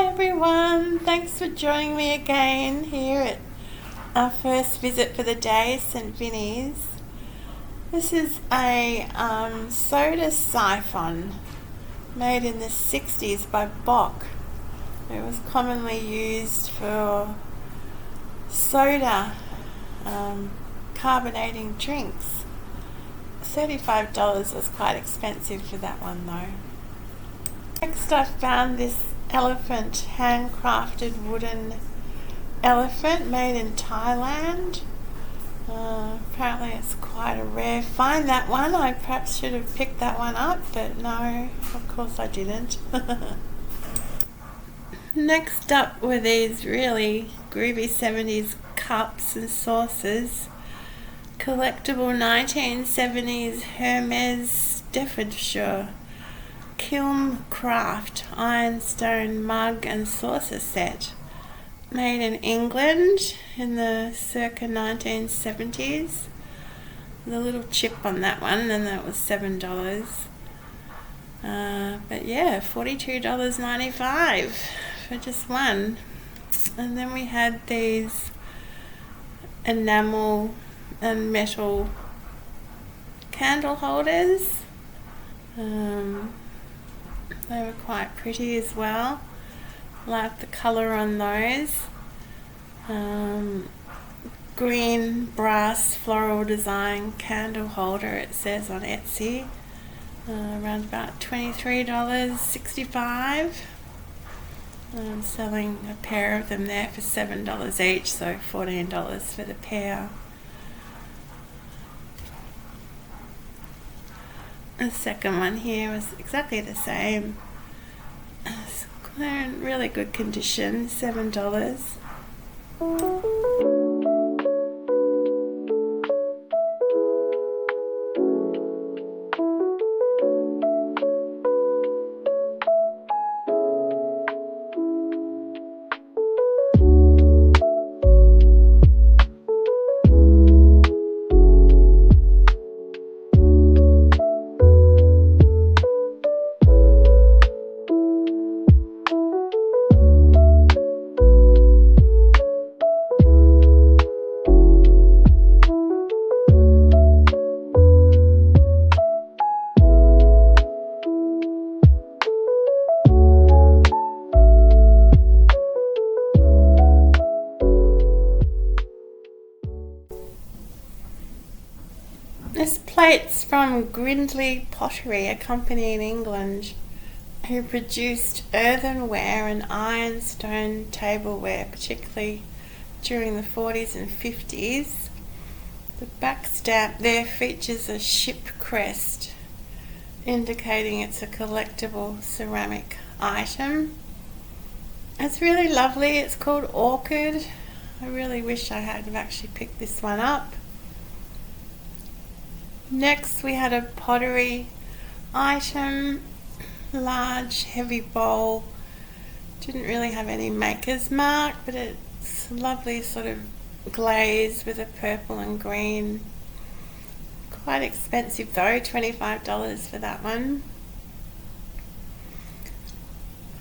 Hi everyone, thanks for joining me again here at our first visit for the day, St. Vinny's. This is a soda siphon made in the 60s by Bock. It was commonly used for soda, carbonating drinks. $35 was quite expensive for that one though. Next I found this elephant, handcrafted wooden elephant made in Thailand. Apparently it's quite a rare find, that one. I perhaps should have picked that one up, but no, of course I didn't. Next up were these really groovy 70s cups and saucers. Collectible 1970s Hermes Staffordshire Kiln Craft ironstone mug and saucer set, made in England in the circa 1970s. The little chip on that one, and that was $7. But yeah, $42.95 for just one. And then we had these enamel and metal candle holders. They were quite pretty as well. Like the colour on those. Green brass floral design candle holder, it says on Etsy. Around about $23.65. I'm selling a pair of them there for $7 each, so $14 for the pair. The second one here was exactly the same. It's in really good condition, $7. This plate's from Grindley Pottery, a company in England who produced earthenware and ironstone tableware, particularly during the 40s and 50s. The back stamp there features a ship crest, indicating it's a collectible ceramic item. It's really lovely. It's called Orchid. I really wish I had actually picked this one up. Next we had a pottery item, large heavy bowl. Didn't really have any maker's mark, but it's lovely sort of glaze with a purple and green. Quite expensive though, $25 for that one.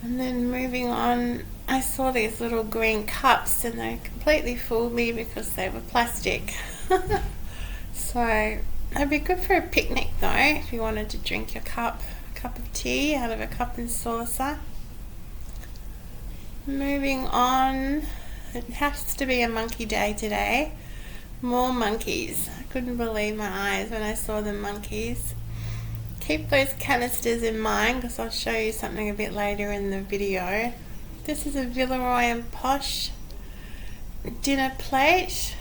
And then moving on, I saw these little green cups and they completely fooled me because they were plastic. So they'd be good for a picnic though, if you wanted to drink your cup of tea out of a cup and saucer. Moving on, it has to be a monkey day today. More monkeys. I couldn't believe my eyes when I saw the monkeys. Keep those canisters in mind because I'll show you something a bit later in the video. This is a Villeroy and Posh dinner plate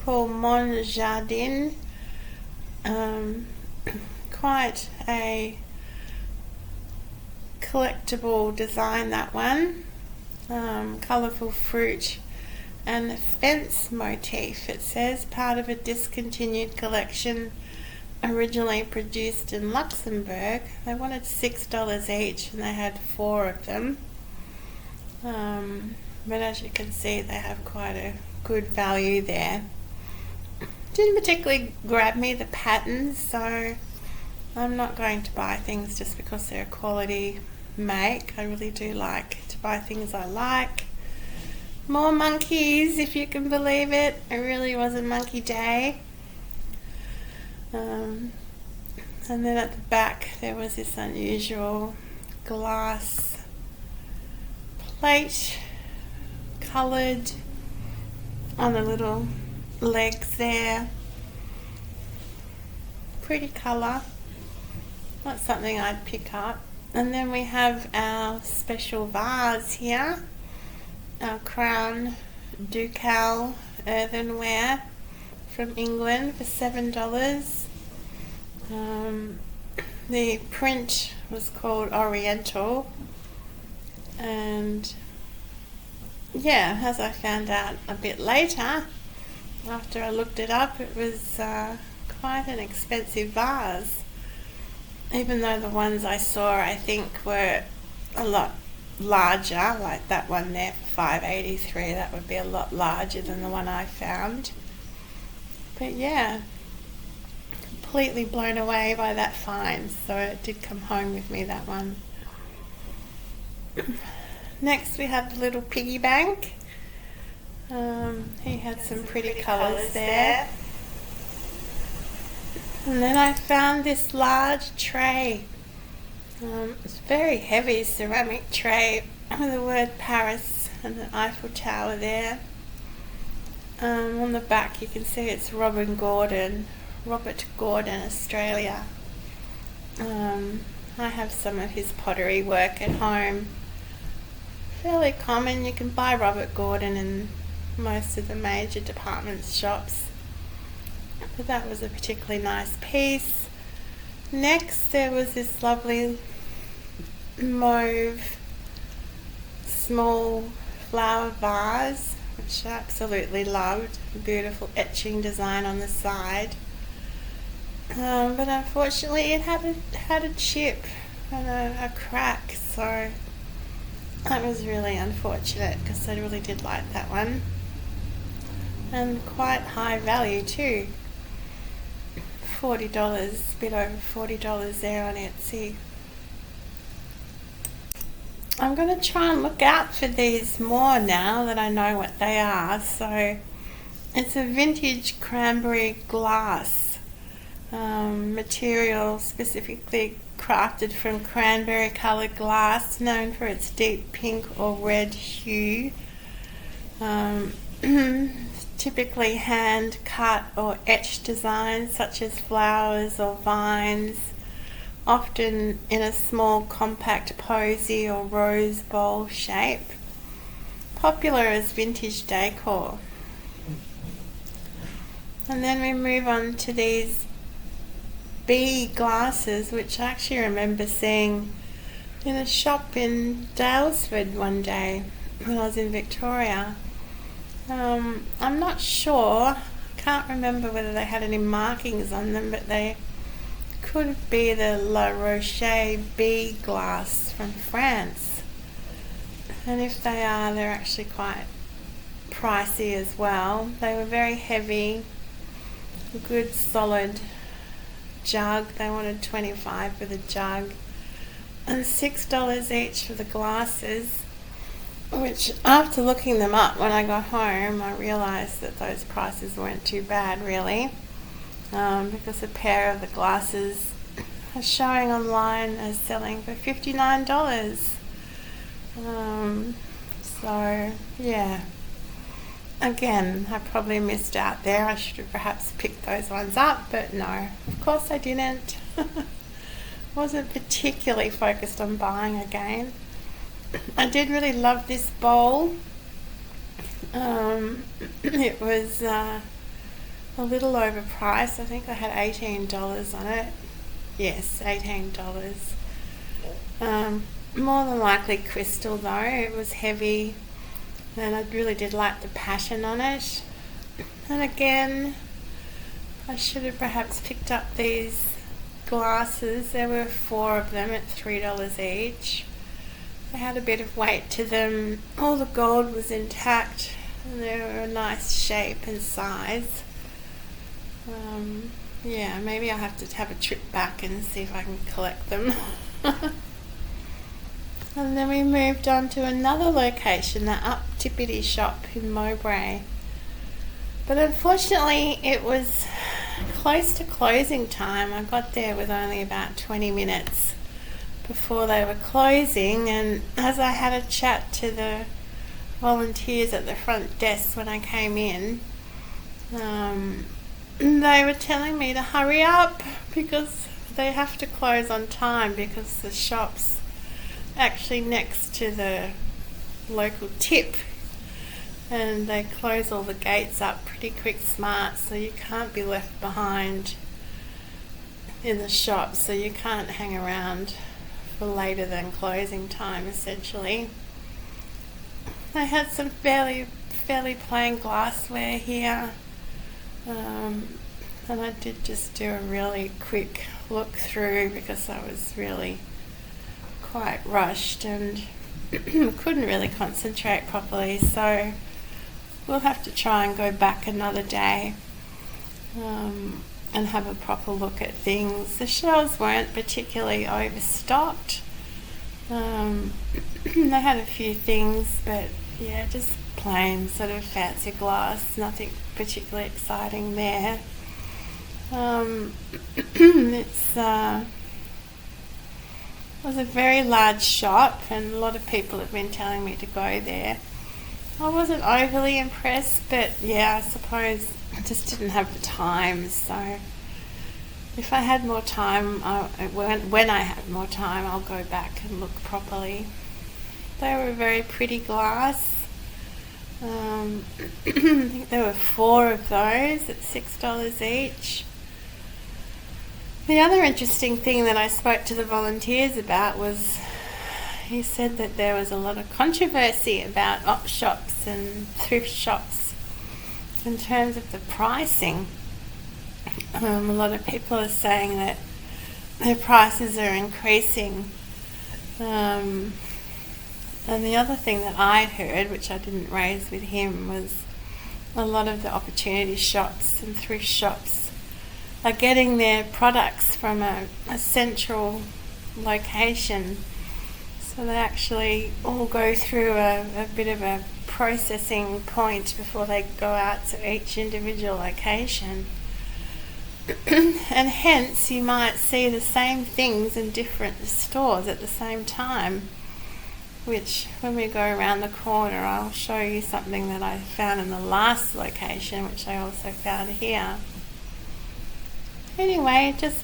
called Mon Jardin. Quite a collectible design, that one. Colourful fruit and fence motif, it says, part of a discontinued collection originally produced in Luxembourg. They wanted $6 each and they had 4 of them. But as you can see, they have quite a good value there. Didn't particularly grab me, the patterns, so I'm not going to buy things just because they're a quality make. I really do like to buy things I like. More monkeys, if you can believe it. It really was a monkey day. And then at the back there was this unusual glass plate, coloured on the little legs there. Pretty colour. Not something I'd pick up. And then we have our special vase here. Our Crown Ducal earthenware from England for $7. The print was called Oriental, and yeah, as I found out a bit later after I looked it up, it was quite an expensive vase, even though the ones I saw I think were a lot larger, like that one there for $5.83. That would be a lot larger than the one I found. But yeah, completely blown away by that find, so it did come home with me, that one. Next we have the little piggy bank. He had some pretty colours there. And then I found this large tray. It's a very heavy ceramic tray with the word Paris and the Eiffel Tower there. On the back you can see it's Robert Gordon, Australia. I have some of his pottery work at home. Fairly common. You can buy Robert Gordon in most of the major department shops. But that was a particularly nice piece. Next there was this lovely mauve small flower vase, which I absolutely loved. A beautiful etching design on the side. But unfortunately it had a chip and a crack, so that was really unfortunate because I really did like that one. And quite high value too. $40, a bit over $40 there on Etsy. I'm going to try and look out for these more now that I know what they are. So it's a vintage cranberry glass material, specifically crafted from cranberry coloured glass, known for its deep pink or red hue. Typically hand cut or etched designs such as flowers or vines, often in a small compact posy or rose bowl shape. Popular as vintage decor. And then we move on to these bee glasses, which I actually remember seeing in a shop in Daylesford one day when I was in Victoria. I'm not sure, can't remember whether they had any markings on them, but they could be the La Roche bee glass from France. And if they are, they're actually quite pricey as well. They were very heavy, a good solid jug. They wanted $25 for the jug and $6 each for the glasses, which after looking them up when I got home I realised that those prices weren't too bad really, because a pair of the glasses are showing online as selling for $59. So yeah, again, I probably missed out there. I should have perhaps picked those ones up, but no, of course I didn't. Wasn't particularly focused on buying again. I did really love this bowl. It was a little overpriced. I think I had $18 on it. Yes, $18. More than likely crystal though. It was heavy and I really did like the pattern on it. And again, I should have perhaps picked up these glasses. There were 4 of them at $3 each. They had a bit of weight to them. All the gold was intact and they were a nice shape and size. Yeah, maybe I'll have to have a trip back and see if I can collect them. And then we moved on to another location, the Up Tippity shop in Mowbray. But unfortunately it was close to closing time. I got there with only about 20 minutes before they were closing, and as I had a chat to the volunteers at the front desk when I came in, they were telling me to hurry up because they have to close on time because the shop's actually next to the local tip, and they close all the gates up pretty quick smart, so you can't be left behind in the shop, so you can't hang around for later than closing time essentially. I had some fairly plain glassware here, and I did just do a really quick look through because I was really quite rushed and couldn't really concentrate properly, so we'll have to try and go back another day and have a proper look at things. The shelves weren't particularly overstocked. They had a few things, but yeah, just plain sort of fancy glass, nothing particularly exciting there. It was a very large shop, and a lot of people have been telling me to go there. I wasn't overly impressed, but yeah, I suppose I just didn't have the time, so if I had more time, when I had more time, I'll go back and look properly. They were very pretty glass. I think there were 4 of those at $6 each. The other interesting thing that I spoke to the volunteers about was, he said that there was a lot of controversy about op shops and thrift shops in terms of the pricing. A lot of people are saying that their prices are increasing. And the other thing that I'd heard, which I didn't raise with him, was a lot of the opportunity shops and thrift shops are getting their products from a central location. So they actually all go through a bit of a processing point before they go out to each individual location. And hence you might see the same things in different stores at the same time, which when we go around the corner I'll show you something that I found in the last location, which I also found here. Anyway, just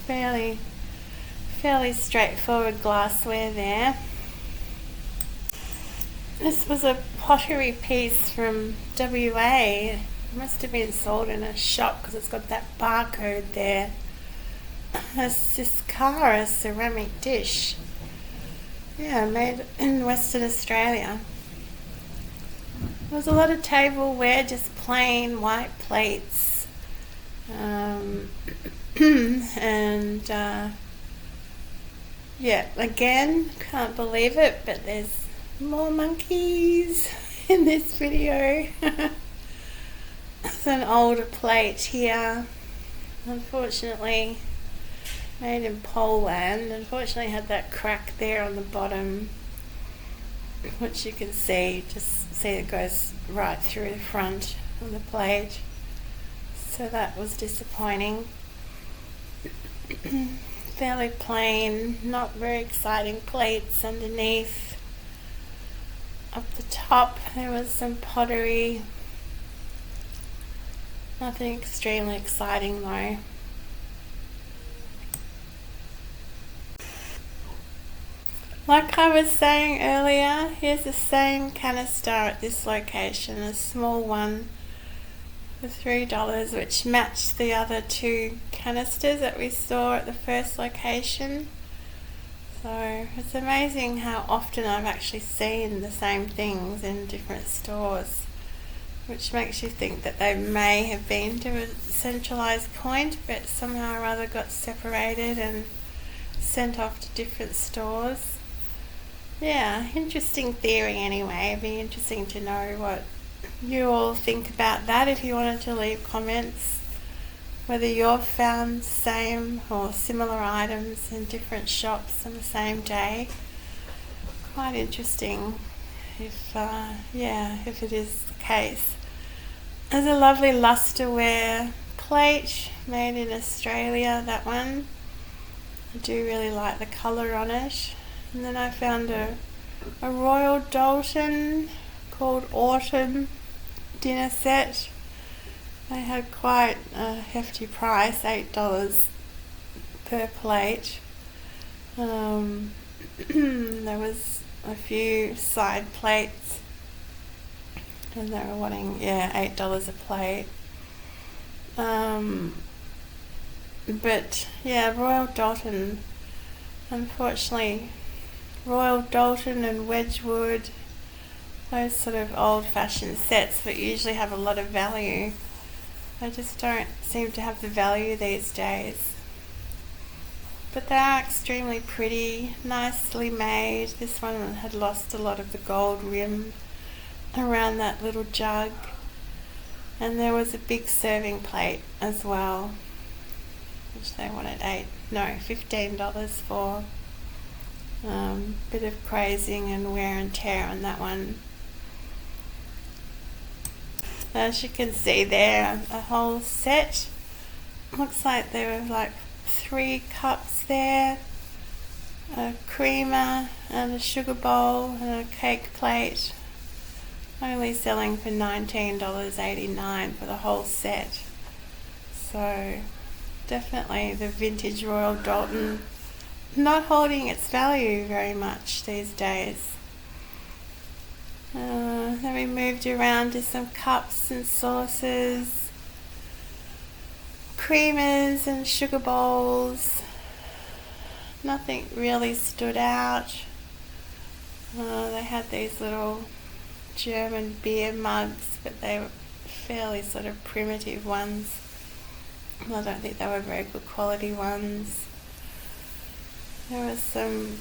fairly straightforward glassware there. This was a pottery piece from WA. It must have been sold in a shop because it's got that barcode there. A Siskara ceramic dish. Yeah, made in Western Australia. There was a lot of tableware, just plain white plates. Again, can't believe it, but there's more monkeys in this video. It's an older plate here, unfortunately made in Poland. Unfortunately had that crack there on the bottom, which you can see, just see it goes right through the front of the plate, so that was disappointing. Fairly plain, not very exciting plates underneath. Up the top there was some pottery, nothing extremely exciting though. Like I was saying earlier, here's the same canister at this location, a small one for $3, which matched the other 2 canisters that we saw at the first location. So it's amazing how often I've actually seen the same things in different stores, which makes you think that they may have been to a centralised point, but somehow or other got separated and sent off to different stores. Yeah, interesting theory anyway. It'd be interesting to know what you all think about that, if you wanted to leave comments, whether you've found same or similar items in different shops on the same day. quite interesting if it is the case. There's a lovely lusterware plate made in Australia, that one. I do really like the colour on it. And then I found a Royal Doulton called Autumn dinner set. They had quite a hefty price, $8 per plate. There was a few side plates and they were wanting $8 a plate. But yeah, Royal Doulton, unfortunately, Royal Doulton and Wedgwood, those sort of old-fashioned sets that usually have a lot of value, they just don't seem to have the value these days. But they are extremely pretty, nicely made. This one had lost a lot of the gold rim around that little jug. And there was a big serving plate as well, which they wanted $15 for. Bit of crazing and wear and tear on that one. As you can see there, a whole set. Looks like there were like 3 cups there, a creamer and a sugar bowl and a cake plate. Only selling for $19.89 for the whole set. So definitely the vintage Royal Doulton not holding its value very much these days. Then we moved around to some cups and saucers, creamers and sugar bowls. Nothing really stood out. They had these little German beer mugs, but they were fairly sort of primitive ones. I don't think they were very good quality ones. There was some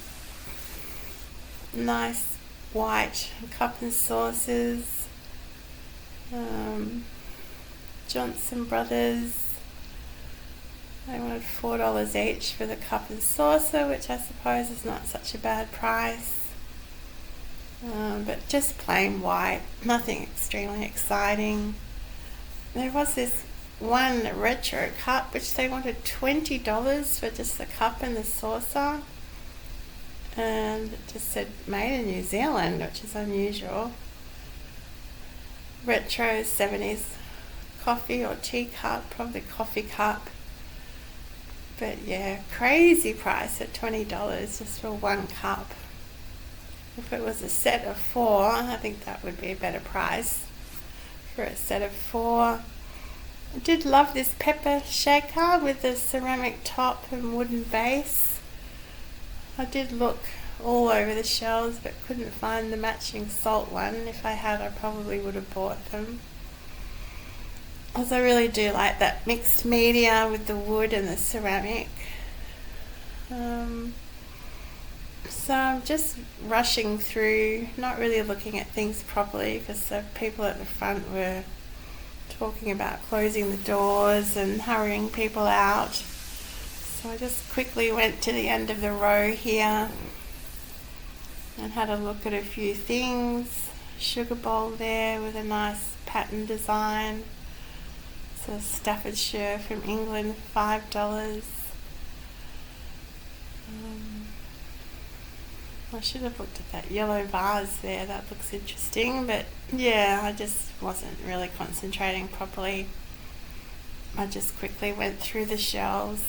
nice white cup and saucers. Johnson Brothers, they wanted $4 each for the cup and saucer, which I suppose is not such a bad price. But just plain white, nothing extremely exciting. There was this one retro cup which they wanted $20 for just the cup and the saucer, and it just said made in New Zealand, which is unusual. Retro 70s coffee or tea cup, probably coffee cup. But yeah, crazy price at $20 just for one cup. If it was a set of 4, I think that would be a better price for a set of 4. I did love this pepper shaker with the ceramic top and wooden base. I did look all over the shelves but couldn't find the matching salt one. If I had, I probably would have bought them. Because I really do like that mixed media with the wood and the ceramic. So I'm just rushing through, not really looking at things properly because the people at the front were talking about closing the doors and hurrying people out. So I just quickly went to the end of the row here and had a look at a few things. Sugar bowl there with a nice pattern design. It's a Staffordshire from England, $5. I should have looked at that yellow vase there, that looks interesting, but yeah, I just wasn't really concentrating properly. I just quickly went through the shelves.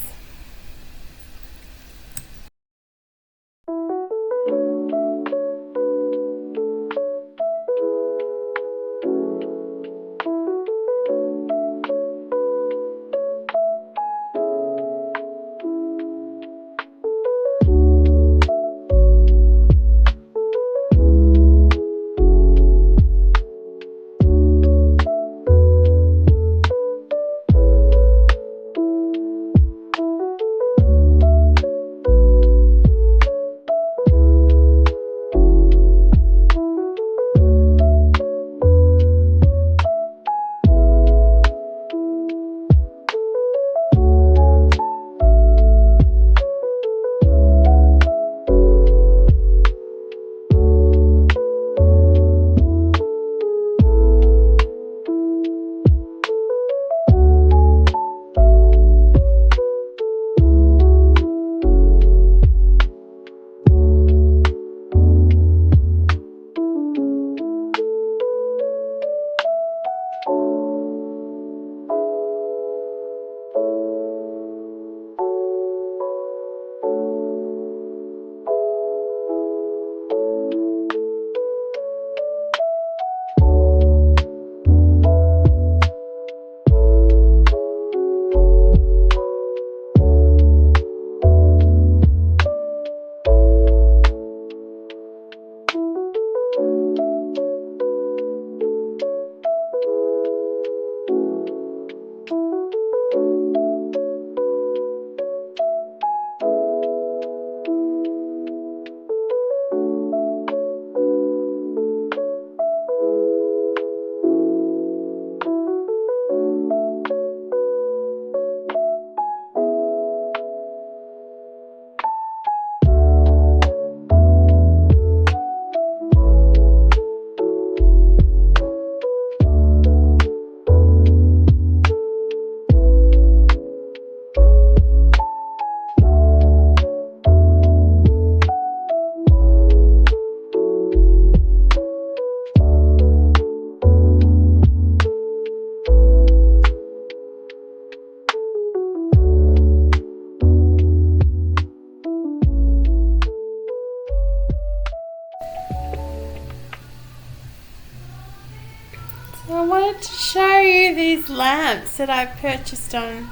I wanted to show you these lamps that I purchased on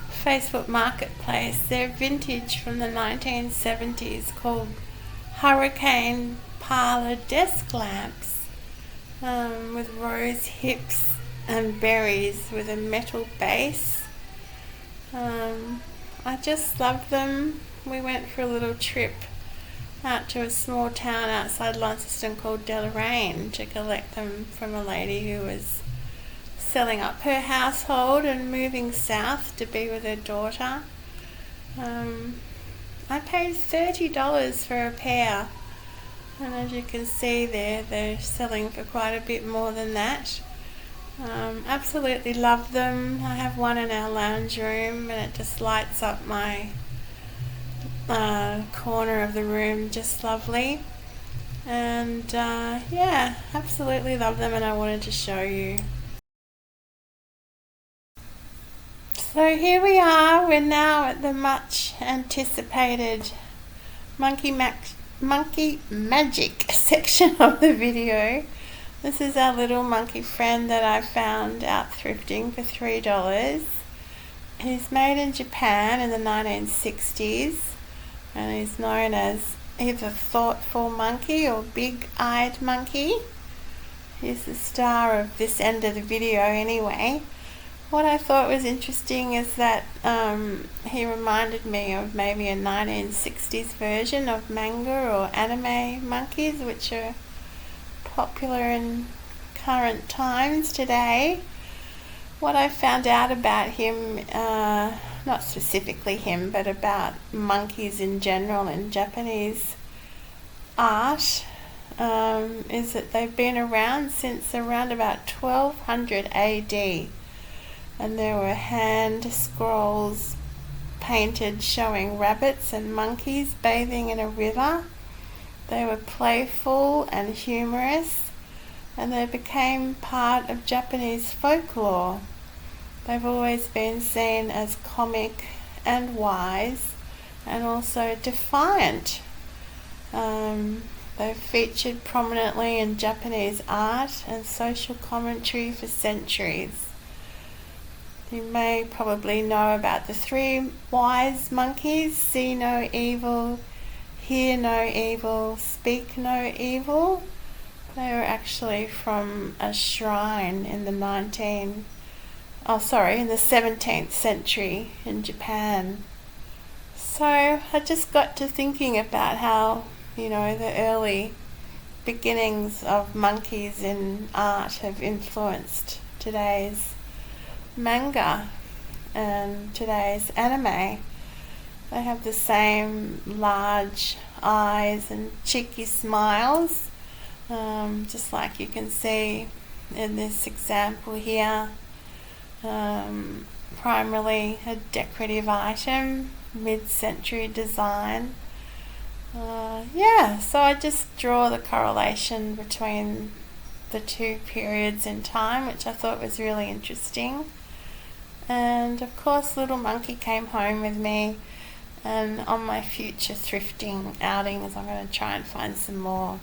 Facebook Marketplace. They're vintage from the 1970s, called Hurricane Parlor Desk Lamps, with rose hips and berries with a metal base. I just love them. We went for a little trip out to a small town outside Launceston called Deloraine to collect them from a lady who was selling up her household and moving south to be with her daughter. I paid $30 for a pair, and as you can see there, they're selling for quite a bit more than that. Absolutely love them. I have one in our lounge room, and it just lights up my corner of the room just lovely. And yeah, absolutely love them, and I wanted to show you. So here we are. We're now at the much anticipated Monkey Magic section of the video. This is our little monkey friend that I found out thrifting for $3. He's made in Japan in the 1960s, and he's known as either Thoughtful Monkey or Big-Eyed Monkey. He's the star of this end of the video anyway. What I thought was interesting is that he reminded me of maybe a 1960s version of manga or anime monkeys, which are popular in current times today. What I found out about him, not specifically him, but about monkeys in general in Japanese art, is that they've been around since around about 1200 AD. And there were hand scrolls painted showing rabbits and monkeys bathing in a river. They were playful and humorous, and they became part of Japanese folklore. They've always been seen as comic and wise, and also defiant. They've featured prominently in Japanese art and social commentary for centuries. You may probably know about the three wise monkeys: see no evil, hear no evil, speak no evil. They were actually from a shrine in the 17th century in Japan. So I just got to thinking about how, the early beginnings of monkeys in art have influenced today's manga and today's anime. They have the same large eyes and cheeky smiles, just like you can see in this example here. Primarily a decorative item, mid-century design. So I just draw the correlation between the two periods in time, which I thought was really interesting. And of course, little monkey came home with me, and on my future thrifting outings I'm going to try and find some more